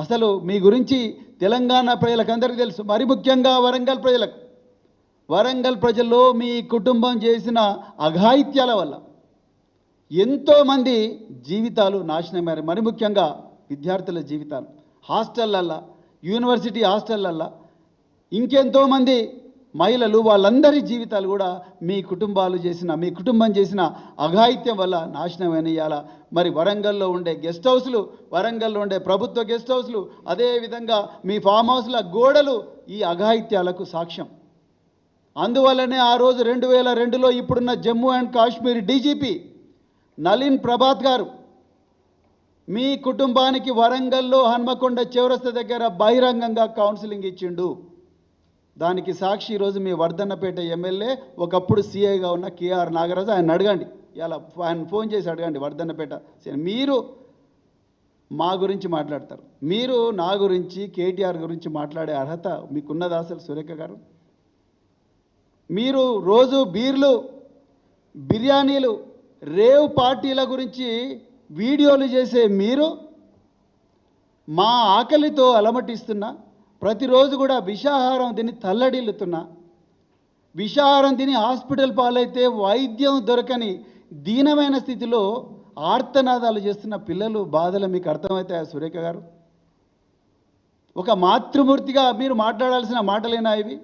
అసలు మీ గురించి తెలంగాణ ప్రజలకందరికీ తెలుసు, మరి ముఖ్యంగా వరంగల్ ప్రజలకు. వరంగల్ ప్రజల్లో మీ కుటుంబం చేసిన అఘాయిత్యాల వల్ల ఎంతోమంది జీవితాలు నాశనమయ్యారు. మరి ముఖ్యంగా విద్యార్థుల జీవితాలు, హాస్టళ్ళల్లో, యూనివర్సిటీ హాస్టళ్ళల్లో ఇంకెంతోమంది మహిళలు, వాళ్ళందరి జీవితాలు కూడా మీ కుటుంబం చేసిన అఘాయిత్యం వల్ల నాశనమైన. ఇవాళ మరి వరంగల్లో ఉండే గెస్ట్ హౌస్లు, వరంగల్లో ఉండే ప్రభుత్వ గెస్ట్ హౌస్లు, అదేవిధంగా మీ ఫామ్ హౌస్ల గోడలు ఈ అఘాయిత్యాలకు సాక్ష్యం. అందువల్లనే ఆ రోజు 2002లో ఇప్పుడున్న జమ్మూ అండ్ కాశ్మీర్ డీజీపీ నలిన్ ప్రభాత్ గారు మీ కుటుంబానికి వరంగల్లో హన్మకొండ చౌరస్తా దగ్గర బహిరంగంగా కౌన్సిలింగ్ ఇచ్చిండు. దానికి సాక్షి ఈరోజు మీ వర్ధన్నపేట ఎమ్మెల్యే, ఒకప్పుడు సీఐగా ఉన్న కేఆర్ నాగరాజు. ఆయన అడగండి, ఇలా ఆయన ఫోన్ చేసి అడగండి వర్ధన్నపేట. మీరు మా గురించి మాట్లాడతారు, మీరు నా గురించి, కేటీఆర్ గురించి మాట్లాడే అర్హత మీకున్నదా అసలు సురేఖ గారు? మీరు రోజు బీర్లు, బిర్యానీలు, రేవ్ పార్టీల గురించి వీడియోలు చేసే మీరు మా ఆకలితో అలమటిస్తున్నా, ప్రతిరోజు కూడా విషాహారం తిని తల్లడిల్లుతున్నా, విషాహారం తిని హాస్పిటల్ పాలైతే వైద్యం దొరకని దీనమైన స్థితిలో ఆర్తనాదాలు చేస్తున్న పిల్లలు బాధలు మీకు అర్థమవుతాయా సురేఖ గారు? ఒక మాతృమూర్తిగా మీరు మాట్లాడాల్సిన మాటలేనా ఇవి?